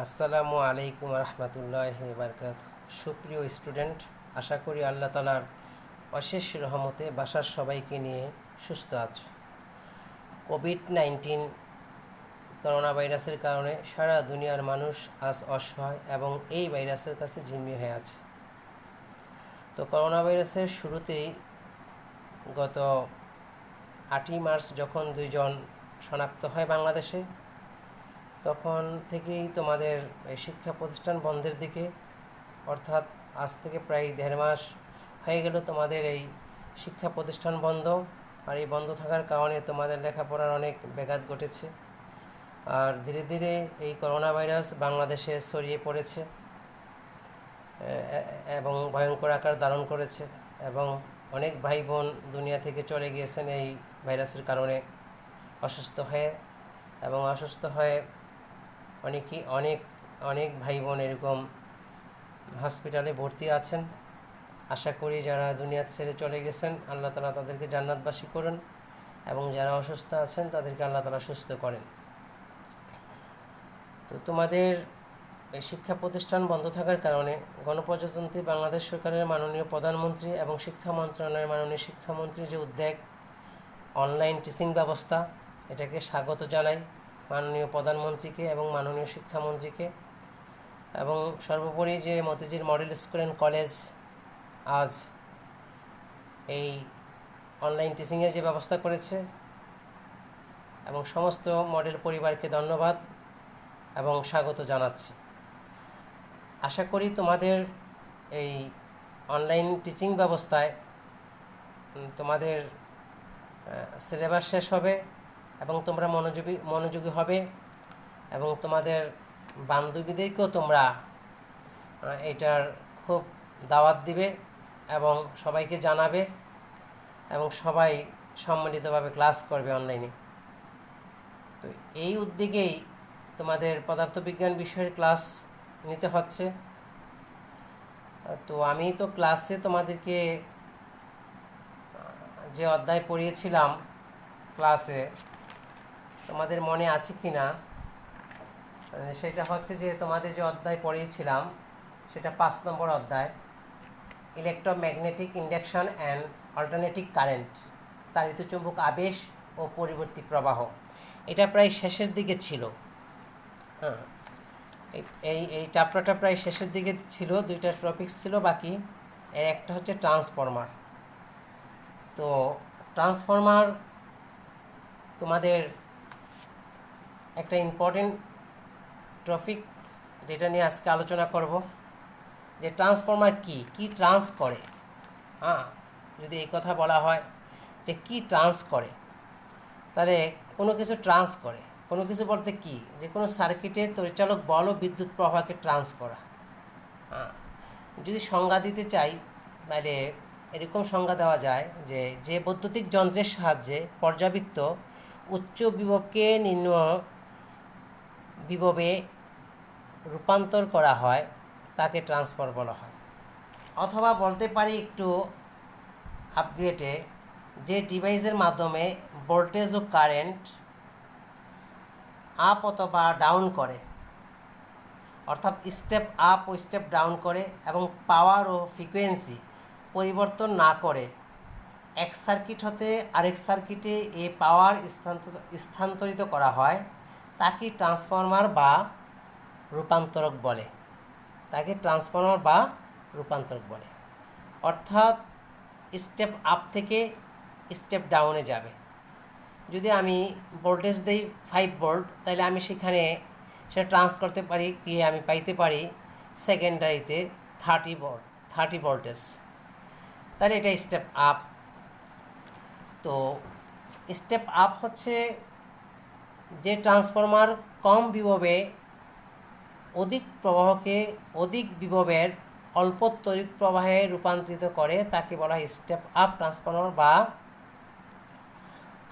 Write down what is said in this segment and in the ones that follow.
আসসালামু আলাইকুম রহমতুল্লাহি বারকাতুহু। সুপ্রিয় স্টুডেন্ট, আশা করি আল্লাহ তাআলার অশেষ রহমতে বাসার সবাইকে নিয়ে সুস্থ আছো। কোভিড-19 করোনা ভাইরাসের কারণে সারা দুনিয়ার মানুষ আজ অসহায় এবং এই ভাইরাসের কাছে জিম্মি হয়ে আছে। তো করোনা ভাইরাসের শুরুতেই গত 8ই মার্চ যখন 2 জন শনাক্ত হয় বাংলাদেশে, তখন থেকেই তোমাদের এই শিক্ষা প্রতিষ্ঠান বন্ধের দিকে, অর্থাৎ আজ থেকে প্রায় 1.5 মাস হয়ে গেল তোমাদের এই শিক্ষা প্রতিষ্ঠান বন্ধ। আর এই বন্ধ থাকার কারণে তোমাদের লেখাপড়ার অনেক ব্যাঘাত ঘটেছে। আর ধীরে ধীরে এই করোনা ভাইরাস বাংলাদেশে ছড়িয়ে পড়েছে এবং ভয়ঙ্কর আকার ধারণ করেছে এবং অনেক ভাই বোন দুনিয়া থেকে চলে গিয়েছেন এই ভাইরাসের কারণে অসুস্থ হয়ে। এবং অসুস্থ হয়ে অনেক ভাই বোন এরকম হসপিটালে ভর্তি আছেন। আশা করি যারা দুনিয়া ছেড়ে চলে গেছেন আল্লাহ তাআলা তাদেরকে জান্নাতবাসী করুন এবং যারা অসুস্থ আছেন তাদেরকে আল্লাহ তাআলা সুস্থ করেন। তো তোমাদের এই শিক্ষা প্রতিষ্ঠান বন্ধ থাকার কারণে গণপ্রজাতন্ত্রী বাংলাদেশ সরকারের মাননীয় প্রধানমন্ত্রী এবং শিক্ষা মন্ত্রণালয়ের মাননীয় শিক্ষামন্ত্রী যে উদ্যোগ অনলাইন টিচিং ব্যবস্থা, এটাকে স্বাগত জানাই মাননীয় প্রধানমন্ত্রীকে এবং মাননীয় শিক্ষামন্ত্রীকে। এবং সর্বোপরি যে Motijheel model school and college আজ এই অনলাইন টিচিংয়ের যে ব্যবস্থা করেছে, এবং সমস্ত মডেল পরিবারকে ধন্যবাদ এবং স্বাগত জানাচ্ছি। আশা করি তোমাদের এই অনলাইন টিচিং ব্যবস্থায় তোমাদের সিলেবাস শেষ হবে এবং তোমরা মনোযোগী হবে এবং তোমাদের বান্ধবীদেরকেও তোমরা এটার খুব দাওয়াত দিবে এবং সবাইকে জানাবে এবং সবাই সম্মিলিতভাবে ক্লাস করবে অনলাইনে। তো এই উদ্যোগেই তোমাদের পদার্থবিজ্ঞান বিষয়ের ক্লাস নিতে হচ্ছে। তো আমি তো ক্লাসে তোমাদেরকে যে অধ্যায় পড়িয়েছিলাম ক্লাসে, তোমাদের মনে আছে কি না সেটা হচ্ছে যে তোমাদের যে অধ্যায় পড়িয়েছিলাম সেটা 5 নম্বর অধ্যায়, electromagnetic induction and alternating current, তাড়িতচুম্বক আবেশ ও পরিবর্তী প্রবাহ। এটা প্রায় শেষের দিকে ছিল। হ্যাঁ, এই চ্যাপ্টারটা প্রায় শেষের দিকে ছিল। 2টা টপিকস ছিল বাকি। এর একটা হচ্ছে ট্রান্সফরমার। তো ট্রান্সফরমার তোমাদের একটা ইম্পর্টেন্ট টপিক, যেটা নিয়ে আজকে আলোচনা করব যে ট্রান্সফরমার কি ট্রান্স করে। যদি এই কথা বলা হয় যে কি ট্রান্স করে, তাহলে কোনো কিছু ট্রান্স করে, কোনো কিছু বলতে কি, যে কোনো সার্কিটের পরিচালক বল ও বিদ্যুৎ প্রবাহকে ট্রান্স করা। যদি সংজ্ঞা দিতে চাই তাহলে এরকম সংজ্ঞা দেওয়া যায় যে বৈদ্যুতিক যন্ত্রের সাহায্যে পর্যাবৃত্ত উচ্চ বিভবকে নিম্ন বিভবে রূপান্তর করা হয় তাকে ট্রান্সফর বলা হয়। অথবা বলতে পারি একটু আপগ্রেডে, যে ডিভাইসের মাধ্যমে ভোল্টেজ ও কারেন্ট আপ অথবা ডাউন করে, অর্থাৎ স্টেপ আপ ও স্টেপ ডাউন করে এবং পাওয়ার ও ফ্রিকোয়েন্সি পরিবর্তন না করে এক সার্কিট হতে আরেক সার্কিটে এই পাওয়ার স্থানান্তরিত করা হয়, তাকে ট্রান্সফরমার বা রূপান্তরক বলে। অর্থাৎ স্টেপ আপ থেকে স্টেপ ডাউনে যাবে। যদি আমি ভোল্টেজ দিই 5 ভোল্ট, তাহলে আমি সেখানে সেটা ট্রান্স করতে পারি কি, আমি পাইতে পারি সেকেন্ডারিতে 30 ভোল্টেজ। তাহলে এটা স্টেপ আপ। তো স্টেপ আপ হচ্ছে যে ট্রান্সফরমার কম বিভবে অধিক প্রবাহকে অধিক বিভবের অল্প তড়িৎ প্রবাহে রূপান্তরিত করে, তাকে বলা হয় স্টেপ আপ ট্রান্সফরমার বা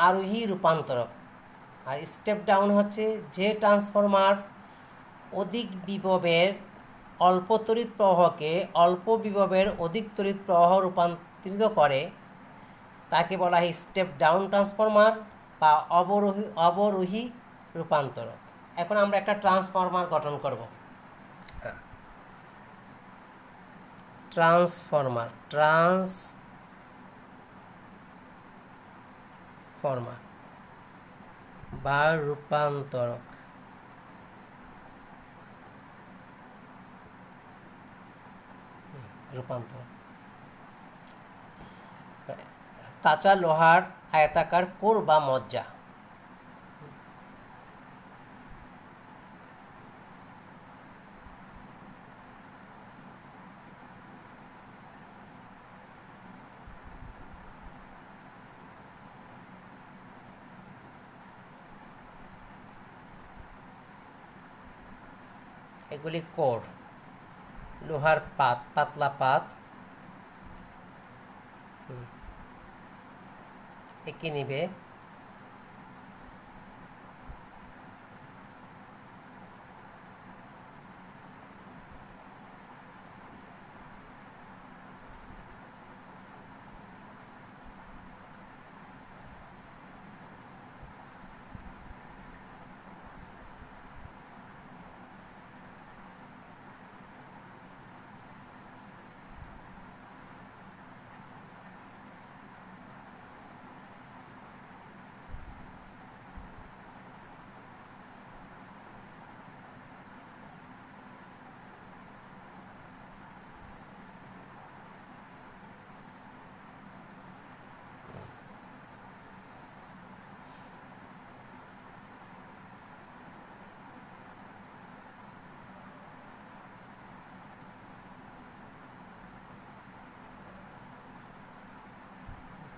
আরোহী রূপান্তরক। আর স্টেপ ডাউন হচ্ছে যে ট্রান্সফরমার অধিক বিভবের অল্প তড়িৎ প্রবাহকে অল্প বিভবের অধিক তড়িৎ প্রবাহ রূপান্তরিত করে, তাকে বলা হয় স্টেপ ডাউন ট্রান্সফরমার বা অবরোহী রূপান্তরক। এখন আমরা একটা ট্রান্সফরমার গঠন করব। ট্রান্সফরমার বা রূপান্তরক। কাঁচা লোহার আয়তাকার কোর বা মজ্জা। এগুলি কোর, লোহার পাতলা পাত এঁকে নিবে।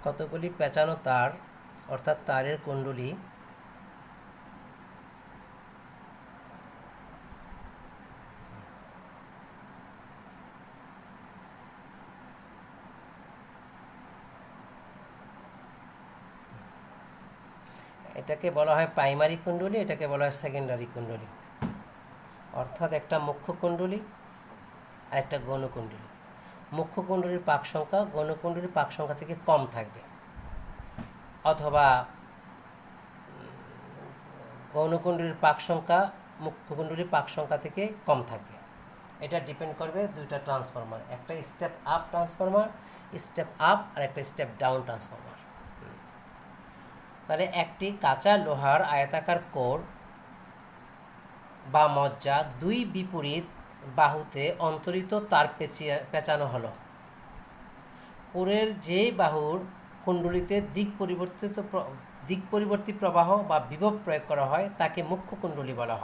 কতগুলি পেঁচানো তার অর্থাৎ তারের কুণ্ডলী এটাকে বলা হয় প্রাইমারি কুণ্ডলী, এটাকে বলা হয় সেকেন্ডারি কুণ্ডলী। অর্থাৎ একটা মুখ্য কুণ্ডলী আর একটা গৌণকুণ্ডলী। মুখ্য কুণ্ডলীর পাক সংখ্যা গৌণকুণ্ডলীর পাক সংখ্যা থেকে কম থাকবে, অথবা গৌণকুণ্ডলীর পাক সংখ্যা মুখ্য কুণ্ডলীর পাক সংখ্যা থেকে কম থাকবে। এটা ডিপেন্ড করবে দুইটা ট্রান্সফরমার, একটা step up transformer, step up, আর একটা স্টেপ ডাউন ট্রান্সফরমার। তাহলে একটি কাঁচা লোহার আয়তাকার কোর বা মজ্জা দুই বিপরীত বাহুতে অন্তরিত তার পেঁচানো হলো। কোরের যে বাহুর কুণ্ডলীতে দিক পরিবর্তী প্রবাহ বা বিভব প্রয়োগ করা হয় তাকে মুখ্য কুণ্ডলী বলা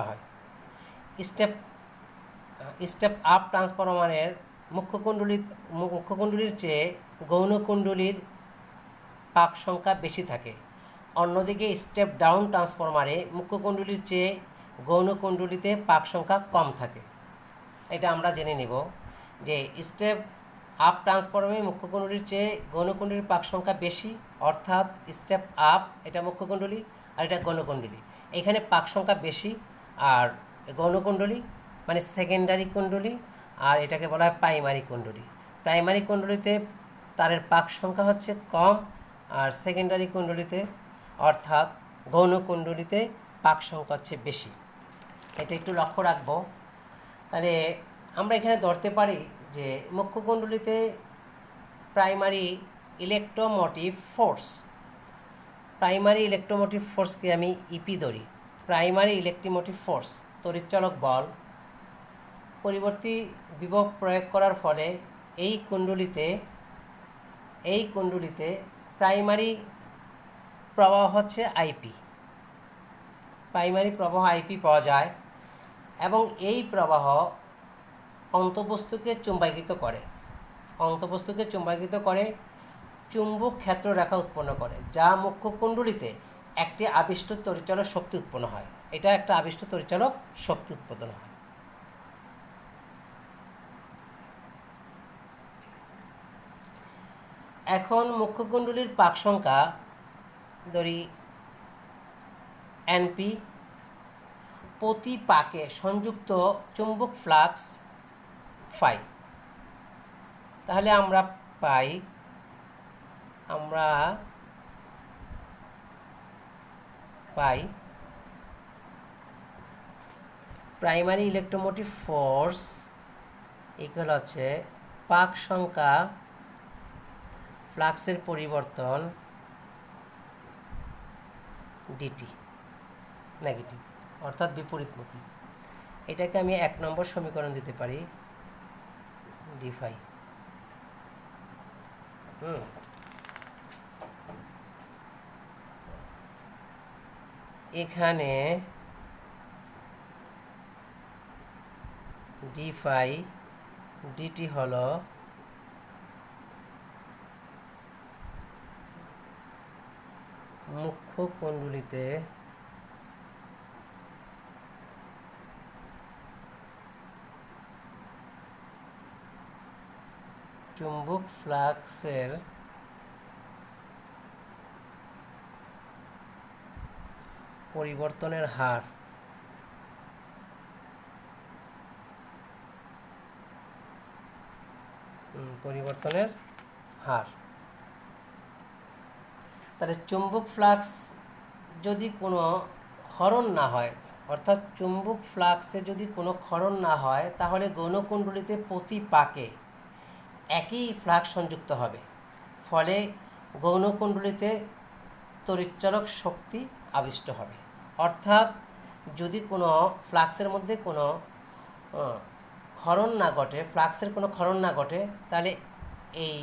হয়। স্টেপ আপ ট্রান্সফরমারের মুখ্য কুণ্ডলীর চেয়ে গৌণকুণ্ডলীর পাক সংখ্যা বেশি থাকে। অন্যদিকে স্টেপ ডাউন ট্রান্সফরমারে মুখ্য কুণ্ডলীর চেয়ে গৌণকুণ্ডলীতে পাক সংখ্যা কম থাকে। এটা আমরা জেনে নেব যে স্টেপ আপ ট্রান্সফরমারে মুখ্য কুণ্ডলীর চেয়ে গৌণকুণ্ডলীর পাক সংখ্যা বেশি, অর্থাৎ স্টেপ আপ এটা মুখ্য কুণ্ডলী আর এটা গৌণকুণ্ডলী। এখানে পাক সংখ্যা বেশি, আর গৌণকুণ্ডলী মানে সেকেন্ডারি কুণ্ডলী, আর এটাকে বলা হয় প্রাইমারি কুণ্ডলী। প্রাইমারি কুণ্ডলীতে তারের পাক সংখ্যা হচ্ছে কম, আর সেকেন্ডারি কুণ্ডলীতে অর্থাৎ গৌণকুণ্ডলীতে পাক সংখ্যা হচ্ছে বেশি। এটা একটু লক্ষ্য রাখবো। তাহলে আমরা এখানে ধরতে পারি যে মুখ্য কুণ্ডলীতে প্রাইমারি ইলেকট্রোমোটিভ ফোর্সকে আমি ইপি ধরি। প্রাইমারি ইলেকট্রোমোটিভ ফোর্স তড়িৎচালক বল পরিবর্তী বিভব প্রয়োগ করার ফলে এই কুণ্ডলীতে প্রাইমারি প্রবাহ হচ্ছে আইপি। প্রাইমারি প্রবাহ আইপি পাওয়া যায়, এবং এই প্রবাহ অন্তবস্তুকে চুম্বকিত করে চুম্বক ক্ষেত্র রেখা উৎপন্ন করে, যা মুখ্য কুণ্ডলীতে একটি আবিষ্ট তড়িৎচালক শক্তি উৎপন্ন হয়। এটা একটা আবিষ্ট তড়িৎচালক শক্তি উৎপাদন হয়। এখন মুখ্য কুণ্ডলীর পাক সংখ্যা ধরি এনপি। প্রতি পাকে সংযুক্ত চুম্বক ফ্লাক্স ফাই। তাহলে আমরা পাই প্রাইমারি ইলেকট্রোমোটিভ ফোর্স ইকুয়াল হচ্ছে পাক সংখ্যা ফ্লাক্সের পরিবর্তন ডিটি নেগেটিভ, অর্থাৎ বিপরীতমুখী। এটাকে আমি 1 নম্বর সমীকরণ দিতে পারি ডি ফাই। এখানে ডি ফাই ডিটি হলো মুখ্য কুণ্ডলীতে চুম্বক ফ্লাক্সের পরিবর্তনের হার তাহলে চুম্বক ফ্লাক্স যদি কোনো ক্ষরণ না হয়, অর্থাৎ চুম্বক ফ্লাক্সে যদি কোনো ক্ষরণ না হয়, তাহলে গৌণকুণ্ডলীতে প্রতি পাকে একই ফ্লাক্স সংযুক্ত হবে, ফলে গৌণকুণ্ডলীতে তড়িৎচালক শক্তি আবিষ্ট হবে। অর্থাৎ যদি কোনো ফ্লাক্সের মধ্যে কোনো ক্ষরণ না ঘটে, ফ্লাক্সের কোনো ক্ষরণ না ঘটে, তাহলে এই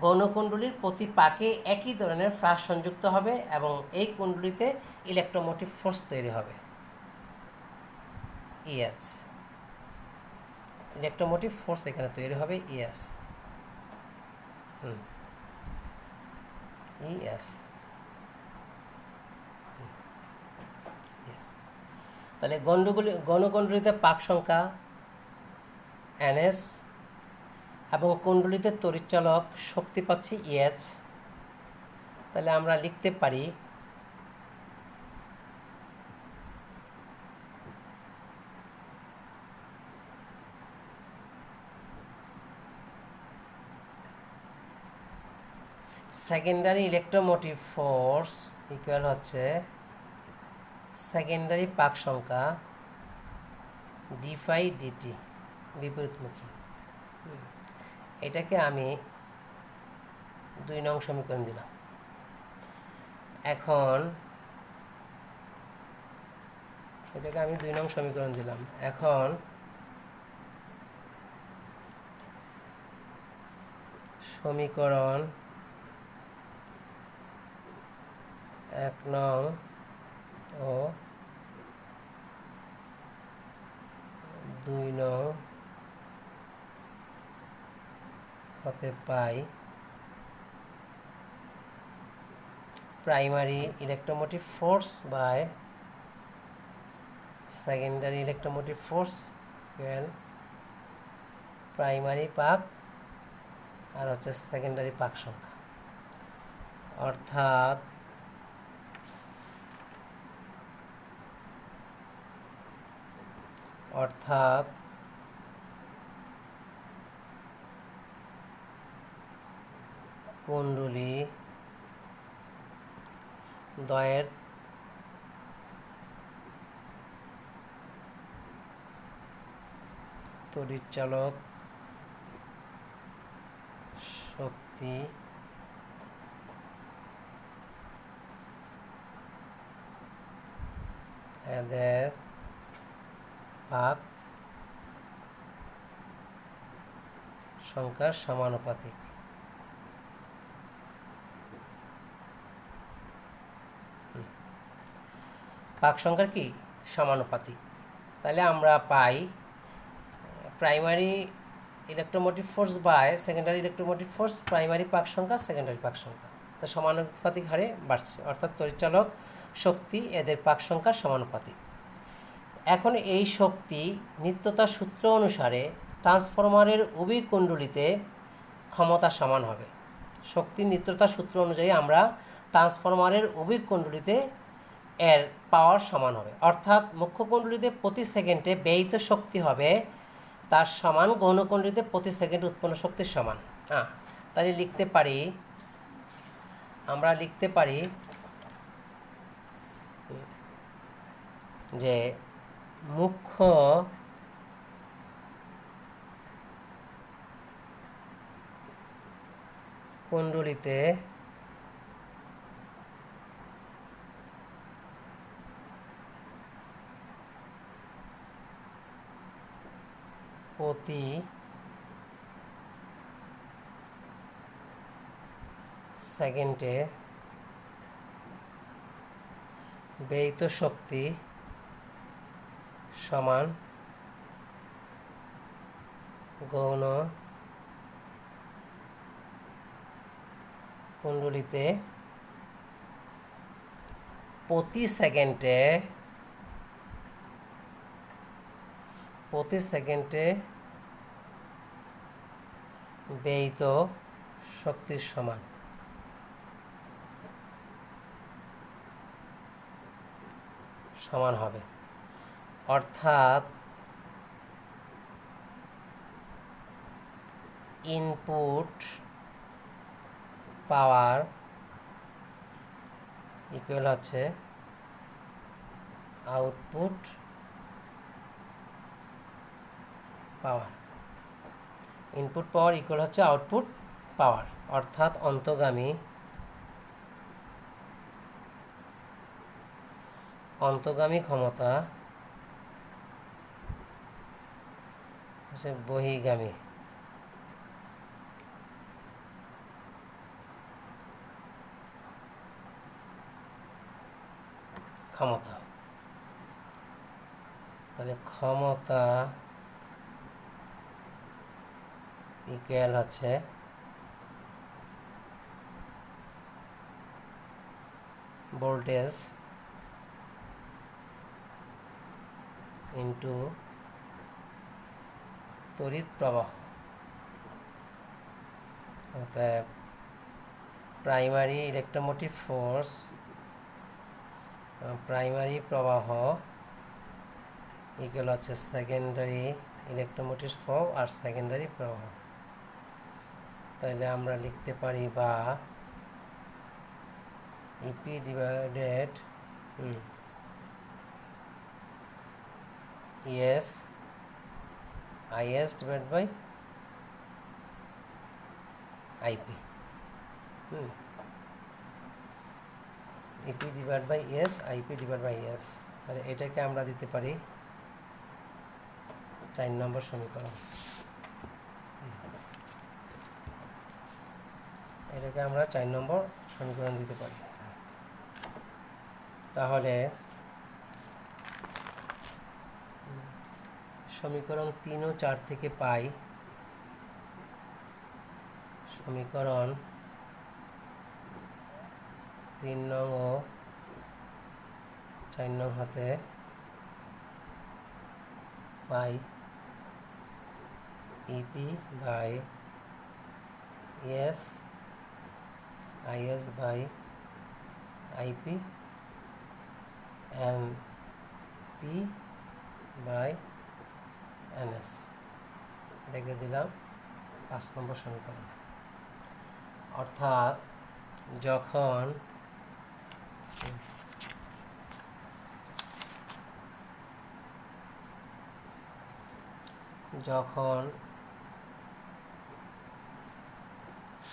গৌণকুণ্ডলীর প্রতি পাকে একই ধরনের ফ্লাক্স সংযুক্ত হবে এবং এই কুণ্ডলীতে ইলেকট্রোমোটিভ ফোর্স তৈরি হবে, ইএস। ইলেকট্রোমোটিভ ফোর্স এখানে তৈরি হবে ইএস। তাহলে গৌণকুণ্ডলীতে পাক সংখ্যা এনএস এবং কুণ্ডলীতে তড়িৎচালক শক্তি পাচ্ছি ইএচ। তাহলে আমরা লিখতে পারি সেকেন্ডারি ইলেকট্রোমোটিভ ফোর্স ইকুয়াল হচ্ছে সেকেন্ডারি পাক সংখ্যা ডি ফাই ডিটি বিপরীতমুখী। এটাকে আমি 2 নং সমীকরণ দিলাম। এখন সমীকরণ 1 নং ও 2 নং হতে পাই primary electromotive force by secondary electromotive force, primary পাক আর হচ্ছে সেকেন্ডারি পাক সংখ্যা। অর্থাৎ কুণ্ডলী দ্বয়ের তড়িৎচালক শক্তি এদের পাক সংখ্যার সমানুপাতিক। পাক সংখ্যার কি সমানুপাতিক। তাহলে আমরা পাই primary electromotive force by secondary electromotive force, primary পাক সংখ্যা সেকেন্ডারি পাক সংখ্যা, তা সমানুপাতিক হারে বাড়ছে, অর্থাৎ তড়িৎচালক শক্তি এদের পাক সংখ্যার সমানুপাতিক। এখন এই শক্তি নিত্যতার সূত্র অনুসারে ট্রান্সফরমারের উভয় কুণ্ডলীতে ক্ষমতা সমান হবে। শক্তি নিত্যতার সূত্র অনুযায়ী আমরা ট্রান্সফরমারের উভয় কুণ্ডলীতে এর পাওয়ার সমান হবে। অর্থাৎ মুখ্য কুণ্ডলীতে প্রতি সেকেন্ডে ব্যয়িত শক্তি হবে তার সমান গৌণকুণ্ডলীতে প্রতি সেকেন্ড উৎপন্ন শক্তির সমান। হ্যাঁ, তাহলে আমরা লিখতে পারি যে মুখ্য কুণ্ডলীতে প্রতি সেকেন্ডে ব্যয়িত শক্তি সমান গৌণ কুণ্ডলীতে প্রতি সেকেন্ডে ব্যয়িত শক্তির সমান হবে। অর্থাৎ ইনপুট পাওয়ার ইকুয়াল হচ্ছে আউটপুট পাওয়ার। ইনপুট পাওয়ার ইকুয়াল হচ্ছে আউটপুট পাওয়ার, অর্থাৎ অন্তর্গামী ক্ষমতা হচ্ছে বহির্গামী ক্ষমতা। তাহলে ক্ষমতা ইকুয়াল হচ্ছে ভোল্টেজ ইন্টু তড়িৎ প্রবাহ। অর্থাৎ প্রাইমারি ইলেকট্রোমোটিভ ফোর্স, প্রাইমারি প্রবাহ ইকুয়াল হচ্ছে সেকেন্ডারি ইলেকট্রোমোটিভ ফোর্স আর সেকেন্ডারি প্রবাহ। তাহলে আমরা লিখতে পারি বা EP divided ES IS divide by IP. EP divide by S, IP divide by S. তাহলে এটাকে আমরা দিতে পারি 4 নম্বর সমীকরণ। এটাকে আমরা 4 নম্বর সমীকরণ দিতে পারি। তাহলে সমীকরণ 3 ও 4 থেকে পাই সমীকরণ 3 নং ও 4 নং হতে পাই EP by S IS by IP and P by NS। এটাকে দিলাম 5 নম্বর সমীকরণ। অর্থাৎ যখন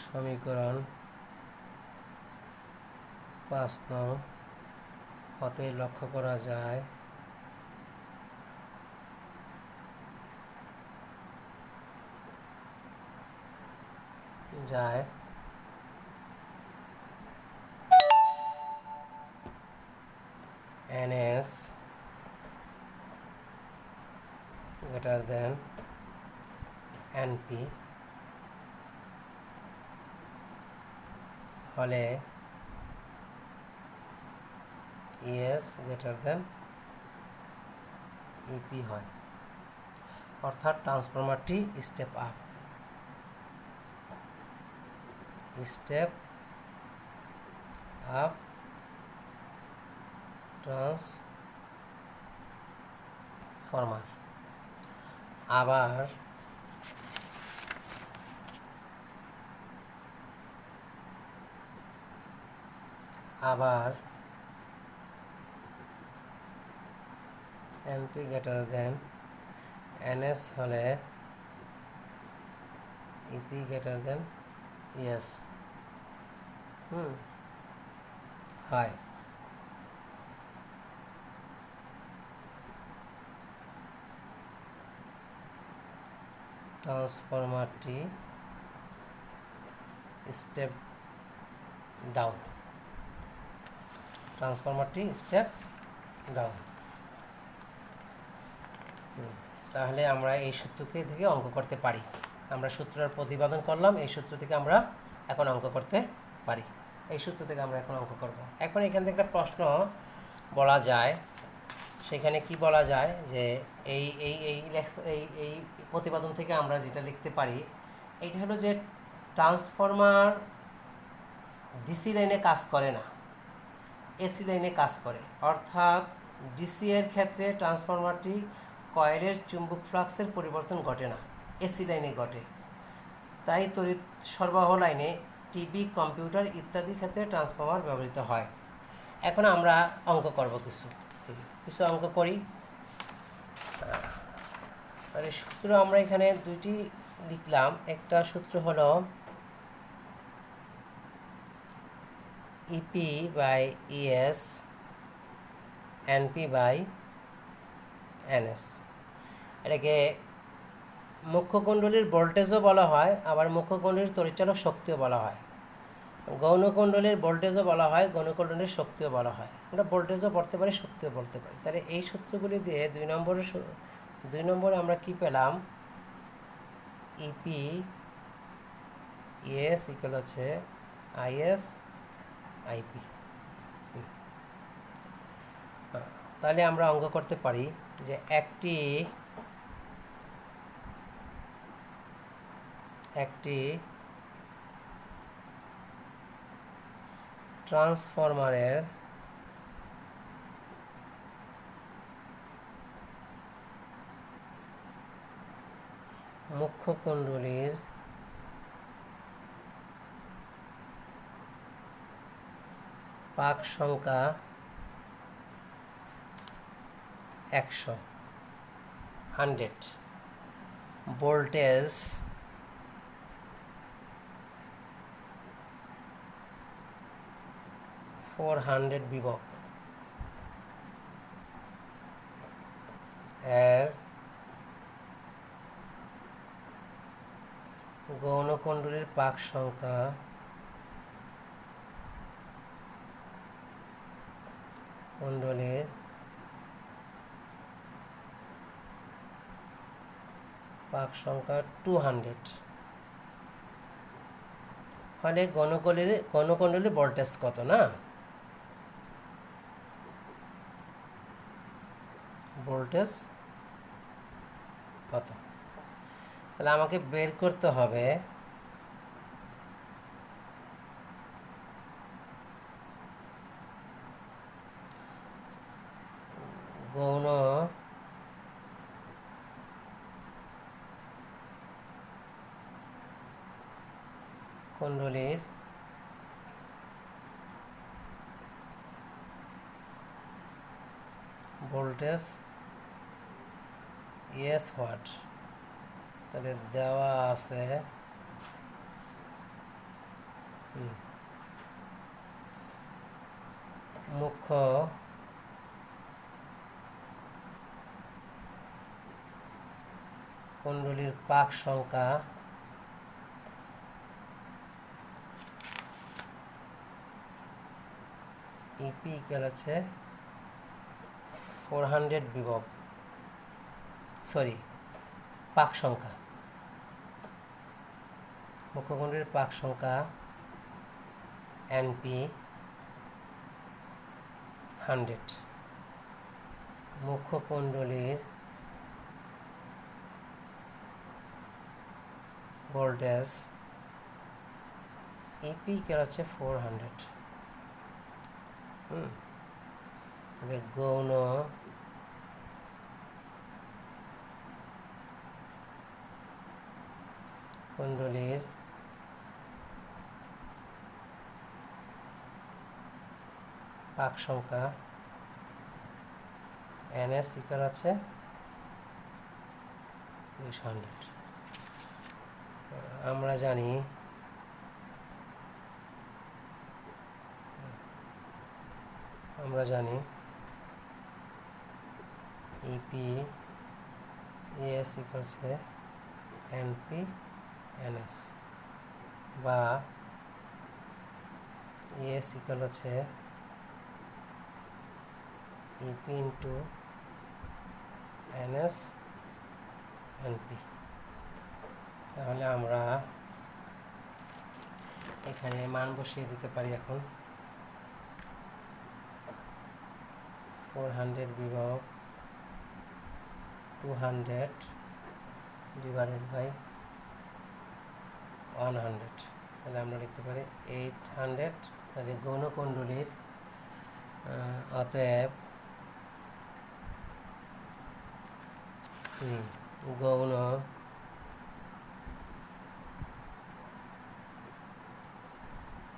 সমীকরণ 5 নং হতে লক্ষ্য করা যায় NS greater than NP হলে ES greater than EP হয়। অর্থাৎ ট্রান্সফরমারটি স্টেপ আপ ট্রান্সফরমার। আবার NP greater than NS হলে EP greater than ES হয়। ট্রান্সফরমারটি স্টেপ ডাউন। তাহলে আমরা এই সূত্রকে থেকে অঙ্ক করতে পারি। আমরা সূত্রের প্রতিপাদন করলাম, এই সূত্র থেকে আমরা এখন অঙ্ক করতে পারি। এই সূত্র থেকে আমরা এখন অঙ্ক করব। এখন এখান থেকে একটা প্রশ্ন বলা যায়, সেখানে কি বলা যায় যে এই এই এই এই এই প্রতিপাদন থেকে আমরা যেটা লিখতে পারি, এইটা হলো যে ট্রান্সফরমার ডিসি লাইনে কাজ করে না, এসি লাইনে কাজ করে। অর্থাৎ ডিসি এর ক্ষেত্রে ট্রান্সফরমারটি কয়েলের চুম্বক ফ্লাক্সের পরিবর্তন ঘটে না, এসি লাইনে ঘটে। তাই তড়িৎ সরবরাহ লাইনে, টিভি, কম্পিউটার ইত্যাদি ক্ষেত্রে ট্রান্সফরমার ব্যবহৃত হয়। এখন আমরা অঙ্ক করব, কিছু অঙ্ক করি। তাহলে সূত্র আমরা এখানে দুইটি লিখলাম। একটা সূত্র হলো EP by ES NP by NS. এটাকে মুখ্য কুণ্ডলীর ভোল্টেজও বলা হয়, আবার মুখ্য কুণ্ডলীর তড়িৎচালক শক্তিও বলা হয়। গৌণ কুণ্ডলীর ভোল্টেজও বলা হয়, গৌণ কুণ্ডলীর শক্তিও বলা হয়। আমরা ভোল্টেজও বলতে পারি, শক্তিও বলতে পারি। তাহলে এই সূত্রগুলি দিয়ে দুই নম্বরে আমরা কি পেলাম? ইপি ইএস ইকুয়াল হচ্ছে আইএস আইপি। তাহলে আমরা অঙ্ক করতে পারি যে একটি ট্রান্সফরমারের মুখ্য কুণ্ডলীর পাক সংখ্যা 100, ভোল্টেজ 400 বিভব, এর গৌণ কুণ্ডলীর পাক সংখ্যা কুণ্ডলীর পাক সংখ্যা 200 হলে গৌণকুণ্ডলীর ভোল্টেজ কত? না, ভোল্টেজ কত? তাহলে আমাকে বের করতে হবে গৌণ কুণ্ডলীর ভোল্টেজ ইএস ওয়াট। তাহলে দেওয়া আছে মুখ্য কুণ্ডলীর পাক সংখ্যা ইপি ইকুয়াল হচ্ছে 400 বিভব, পাক সংখ্যা, মুখ্য কুণ্ডলীর পাক সংখ্যা এনপি 100, মুখ্য কুণ্ডলীর ভোল্টেজ ইপি ইকুয়াল হচ্ছে 400। তবে গৌণ কুণ্ডলীর পাক সংখ্যা NS ইকুয়াল আছে 200। আমরা জানি ইপি এস ইকুয়াল আছে এনপি এনএস, বা এস ইকুয়াল আছে ইপি ইন্টু এনএস এনপি। তাহলে আমরা এখানে মান বসিয়ে দিতে পারি। এখন 400 বিভব 200 ডিভাইডেড বাই 100, তাহলে আমরা লিখতে পারি 800। তাহলে গৌণকুণ্ডলীর অতএব গৌণ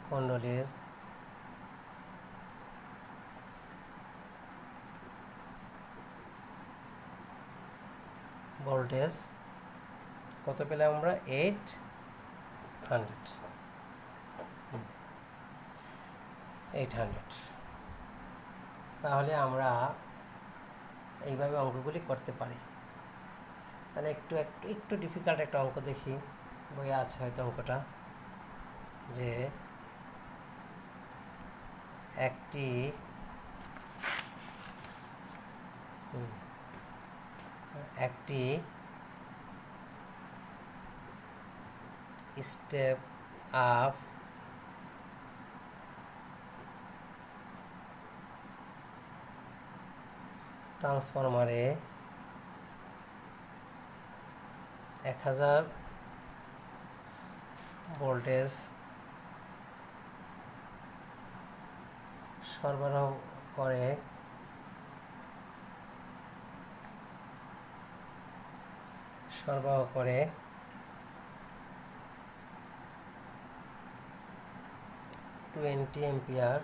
কুণ্ডলীর ভোল্টেজ কত পেলাম আমরা? 800। তাহলে আমরা এইভাবে অঙ্কগুলি করতে পারি। তাহলে একটু ডিফিকাল্ট একটা অঙ্ক দেখি, বইয়ে আছে হয়তো অঙ্কটা, যে একটি স্টেপ আপ ট্রান্সফরমারে 1000 ভোল্টেজ সরবরাহ করে 20 এম্পিয়ার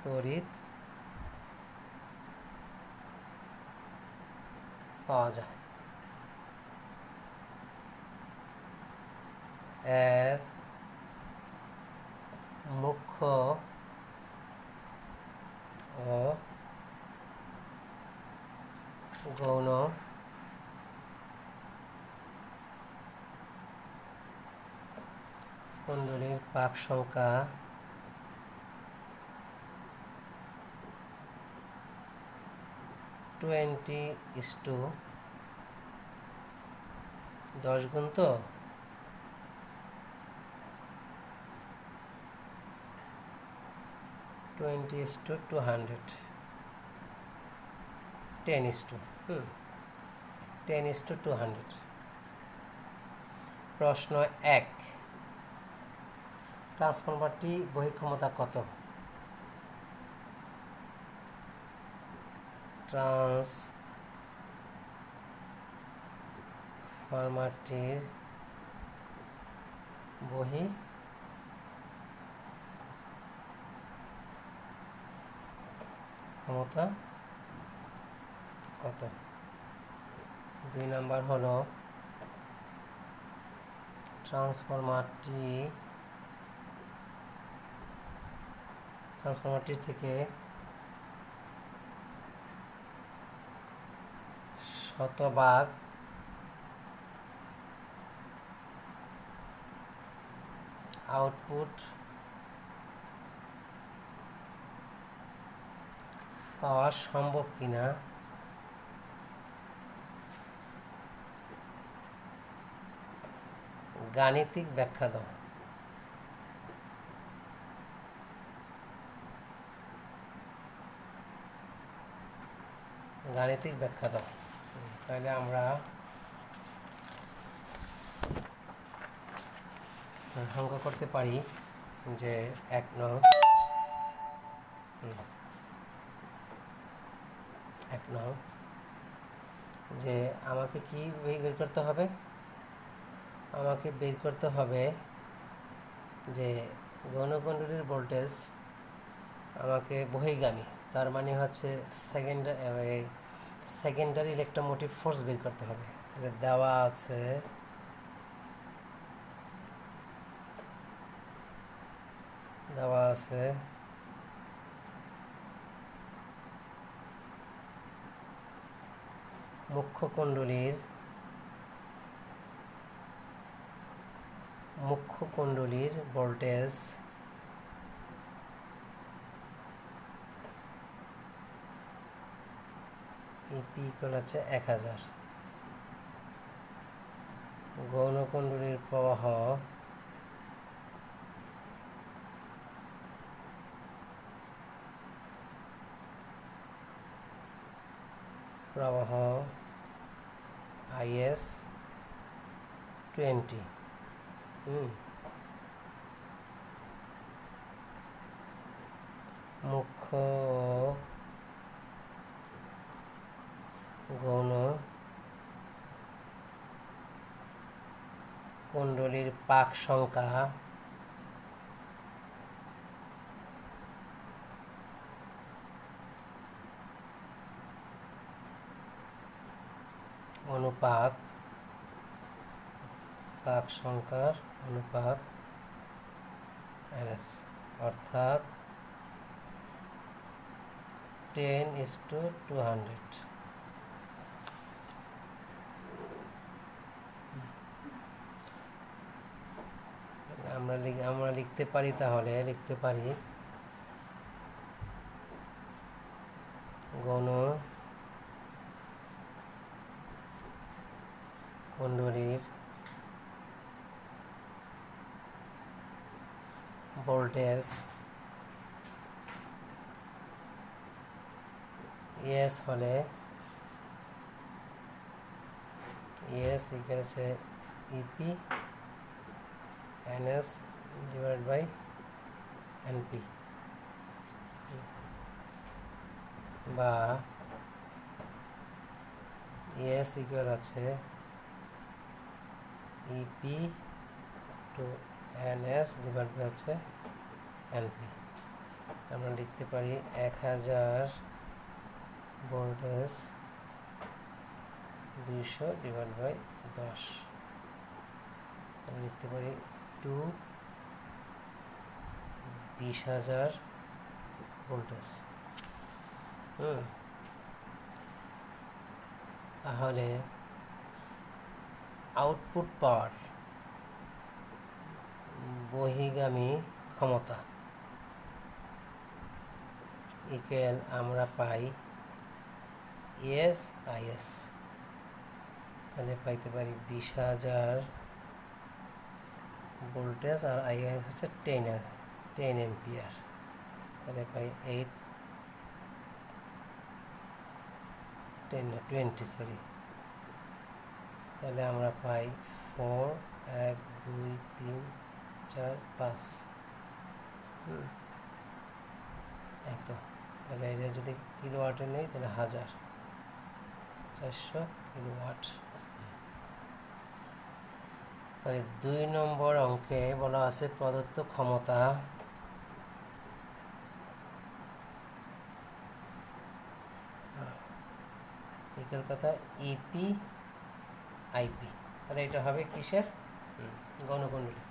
তড়িৎ পাওয়া যায়। এর মুখ্য ও গৌণ কুণ্ডলীর পাক সংখ্যা 20:10 গুণ, তো 20:200 10:200। প্রশ্ন 1, ট্রান্সফরমারটি বহিঃক্ষমতা কত? ট্রান্সফরমারটির বহিঃক্ষমতা কত? 2 নাম্বার হলো ট্রান্সফরমারটির থেকে শতভাগ আউটপুট পাওয়া সম্ভব কিনা গাণিতিক ব্যাখ্যা দাও। তাহলে আমরা অঙ্ক করতে পারি যে 1 নং যে আমাকে কি বের করতে হবে? আমাকে বের করতে হবে যে গৌণকুণ্ডলীর ভোল্টেজ আমাকে বহির্গামী, তার মানে হচ্ছে সেকেন্ডারি ইলেকট্রোমোটিভ ফোর্স বের করতে হবে। এটা দেওয়া আছে মুখ্য কুণ্ডলীর ভোল্টেজ ইপি ইকুয়াল হচ্ছে 1000। গৌণকুণ্ডলীর প্রবাহ IS 20। মুখ্য গৌণ কুণ্ডলীর পাক সংখ্যা অনুপাত পাক সংখ্যার অনুপাত NS, অর্থাৎ 10:200। আমরা লিখতে পারি, তাহলে লিখতে পারি গৌণ কুণ্ডলীর ভোল্টেজ ES হলে ES ইকুয়াল হচ্ছে EP NS divide by NP, বা ES ইকুয়াল আছে EP to NS divide by হচ্ছে NP। আমরা লিখতে পারি 1000 ভোল্টেজ 200 ডিভাইড বাই 10, লিখতে পারি 20,000 ভোল্টেজ। তাহলে আউটপুট পাওয়ার, বহির্গামী ক্ষমতা ইকুয়াল আমরা পাই IS, তাহলে পাইতে পারি 20,000 ভোল্টেজ, আর IS হচ্ছে 10 এম্পিয়ার, তাহলে পাই 20, তাহলে আমরা পাই 4, 1, 2, 3, 4, 5 এত। তাহলে এটা যদি কিলোওয়াটে নেই তাহলে 1400 কিলোওয়াট। তাহলে 2 নম্বর অঙ্কে বলা আছে প্রদত্ত ক্ষমতা এর কথা EP IP, তাহলে এটা হবে কিসের? গৌণকুণ্ডলী,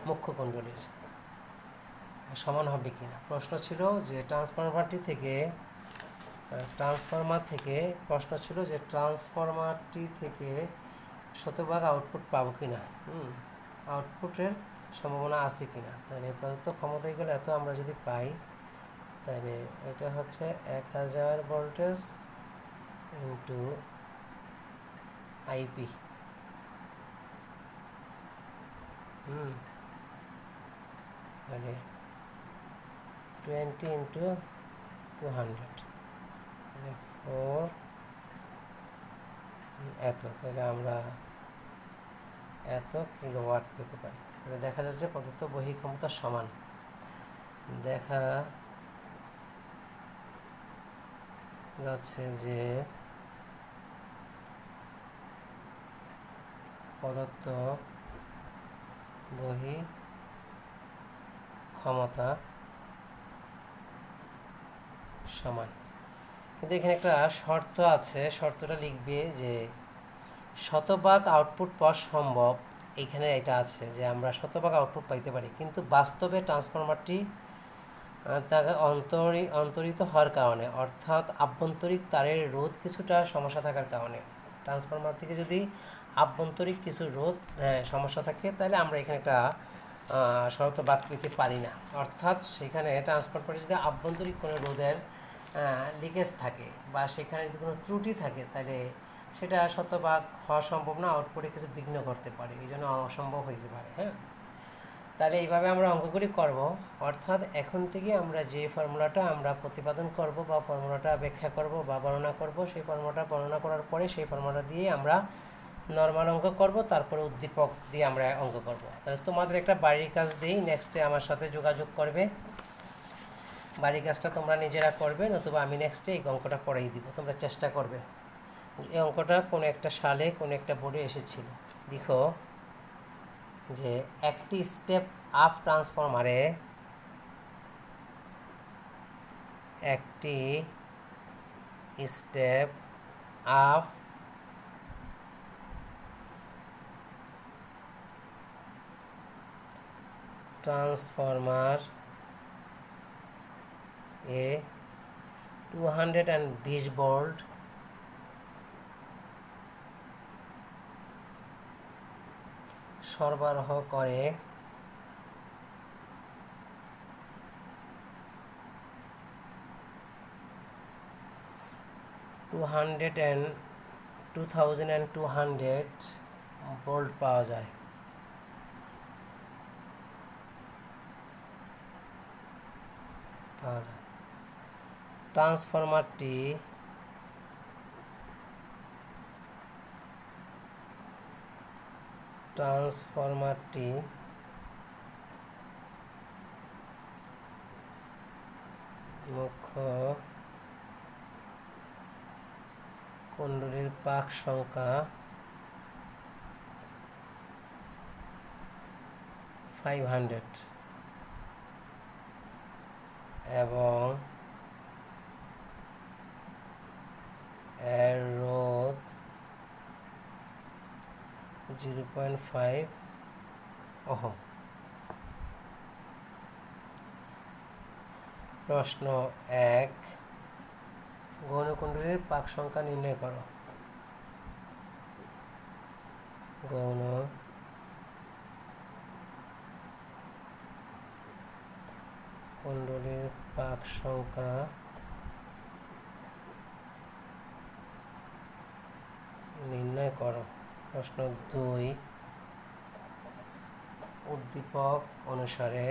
মুখ্য কুণ্ডলীর। সমান হবে কিনা প্রশ্ন ছিল যে ট্রান্সফরমারটি থেকে ট্রান্সফরমারটি থেকে শতভাগ আউটপুট পাবো কিনা, আউটপুটের সম্ভাবনা আছে কিনা। তাহলে প্রদত্ত ক্ষমতাগুলো এত আমরা যদি পাই, তাহলে এটা হচ্ছে 1000 ভোল্টেজ ইন্টু IP, তাহলে 20 ইন্টু 200, তাহলে 4 এত, তাহলে আমরা এত কিলোওয়াট পেতে পারি। তাহলে দেখা যাচ্ছে প্রদত্ত বহিঃ ক্ষমতা সমান। দেখা যাচ্ছে যে প্রদত্ত বহি ক্ষমতা সমান। কিন্তু এখানে একটা শর্ত আছে, শর্তটা লিখবে যে শতভাগ আউটপুট পাওয়া সম্ভব। এইখানে এটা আছে যে আমরা শতভাগ আউটপুট পাইতে পারি, কিন্তু বাস্তবে ট্রান্সফরমারটি তাকে অন্তরিত হওয়ার কারণে, অর্থাৎ আভ্যন্তরিক তারের রোধ কিছুটা সমস্যা থাকার কারণে, ট্রান্সফরমার থেকে যদি আভ্যন্তরিক কিছু রোধ সমস্যা থাকে, তাহলে আমরা এখানে একটা শতভাগ পেতে পারি না। অর্থাৎ সেখানে ট্রান্সফরমারে যদি আভ্যন্তরিক কোনো রোধের লিকেজ থাকে বা সেখানে যদি কোনো ত্রুটি থাকে, তাহলে সেটা শতভাগ হওয়া সম্ভব না, আউটপুটে কিছু বিঘ্ন করতে পারে, এই জন্য অসম্ভব হইতে পারে। হ্যাঁ, তাহলে এইভাবে আমরা অঙ্কগুলি করব। অর্থাৎ এখন থেকে আমরা যে ফর্মুলাটা আমরা প্রতিপাদন করব বা ফর্মুলাটা ব্যাখ্যা করব বা বর্ণনা করব, সেই ফর্মুলাটা বর্ণনা করার পরে সেই ফর্মুলাটা দিয়ে আমরা নর্মাল অঙ্ক করব, তারপরে উদ্দীপক দিয়ে আমরা অঙ্ক করব। তাহলে তোমাদের একটা বাড়ির কাজ দিই, নেক্সটে আমার সাথে যোগাযোগ করবে, বাড়ির কাজটা তোমরা নিজেরা করবে, নতুবা আমি নেক্সটে এই অঙ্কটা করাই দিব, তোমরা চেষ্টা করবে। এই অঙ্কটা কোনো একটা সালে কোনো একটা বোর্ডে এসেছিল। লিখো যে একটি স্টেপ আপ ট্রান্সফরমারে একটি স্টেপ আপ ট্রান্সফরমার এ 220 ভোল্ট সরবরাহ করে 2200 ভোল্ট পাওয়া যায়। ট্রান্সফরমারটি মুখ্য কুণ্ডলীর পাক সংখ্যা 500 এবং এর রোধ 0.5 ওহম। প্রশ্ন 1, গৌণকুণ্ডলীর পাক সংখ্যা নির্ণয় করো। গৌণকুণ্ডলীর পাক সংখ্যা নির্ণয় করো। প্রশ্ন 2, উদ্দীপক অনুসারে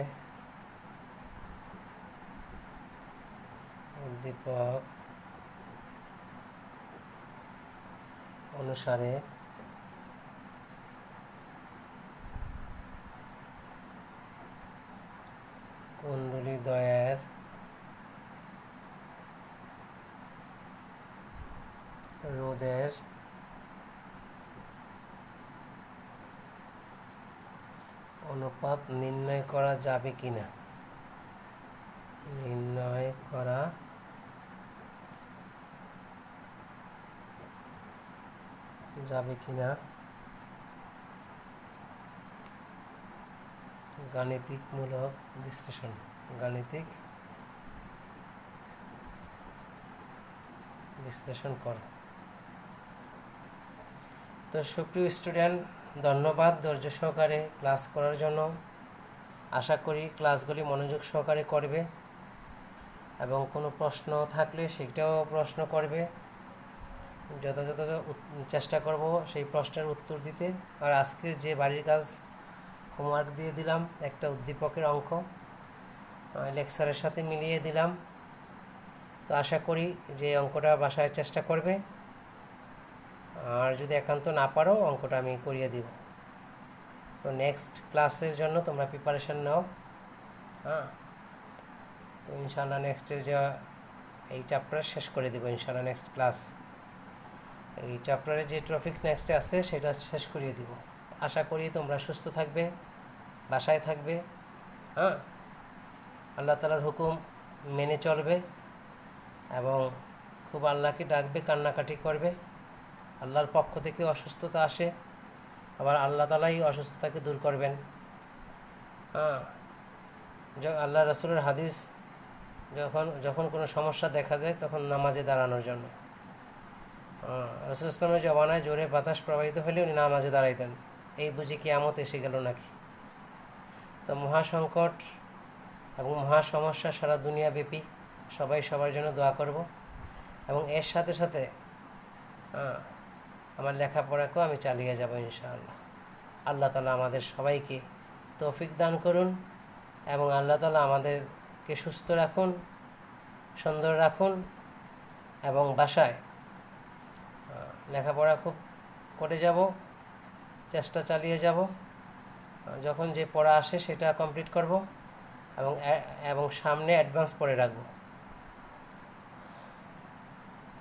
কুণ্ডলীদ্বয়ের রোধের অনুপাত নির্ণয় করা যাবে কিনা। গাণিতিক বিশ্লেষণ কর। তো সুপ্রিয় স্টুডেন্ট, ধন্যবাদ ধৈর্য সহকারে ক্লাস করার জন্য। আশা করি ক্লাসগুলি মনোযোগ সহকারে করবে এবং কোনো প্রশ্ন থাকলে সেটাও প্রশ্ন করবে। যথাযথ চেষ্টা করব সেই প্রশ্নের উত্তর দিতে। আর আজকে যে বাড়ির কাজ হোমওয়ার্ক দিয়ে দিলাম, একটা উদ্দীপকের অঙ্ক লেকচারের সাথে মিলিয়ে দিলাম, তো আশা করি যে অঙ্কটা বাসায় চেষ্টা করবে। আর যদি একান্ত না পারো, অঙ্কটা আমি করিয়ে দিব। তো নেক্সট ক্লাসের জন্য তোমরা প্রিপারেশন নাও। হ্যাঁ, তো ইনশাআল্লাহ নেক্সটের যে এই চ্যাপ্টার শেষ করে দেবো ইনশাআল্লাহ। নেক্সট ক্লাস এই চ্যাপ্টারে যে টপিক নেক্সটে আছে সেটা শেষ করিয়ে দিব। আশা করি তোমরা সুস্থ থাকবে, বাসায় থাকবে, হ্যাঁ, আল্লাহ তাআলার হুকুম মেনে চলবে এবং খুব আল্লাহকে ডাকবে, কান্নাকাটি করবে। আল্লাহর পক্ষ থেকে অসুস্থতা আসে, আবার আল্লাহ তাআলাই অসুস্থতাকে দূর করবেন। হ্যাঁ, আল্লাহ রাসূলের হাদিস, যখন যখন কোনো সমস্যা দেখা যায় তখন নামাজে দাঁড়ানোর জন্য। রাসূল ইসলামের জমানায় জোরে বাতাস প্রবাহিত হলে উনি নামাজে দাঁড়াইতেন। এই বুঝি কিয়ামত এসে গেল নাকি। তো মহাসংকট এবং মহা সমস্যা সারা দুনিয়াব্যাপী, সবাই সবার জন্য দোয়া করব। এবং এর সাথে সাথে আমার লেখাপড়াকেও আমি চালিয়ে যাব ইনশাআল্লাহ। আল্লাহ তাআলা আমাদের সবাইকে তৌফিক দান করুন এবং আল্লাহ তাআলা আমাদেরকে সুস্থ রাখুন, সুন্দর রাখুন এবং বাসায় লেখাপড়া খুব করে যাব, চেষ্টা চালিয়ে যাব। যখন যে পড়া আসে সেটা কমপ্লিট করব এবং সামনে অ্যাডভান্স পড়ে রাখবো।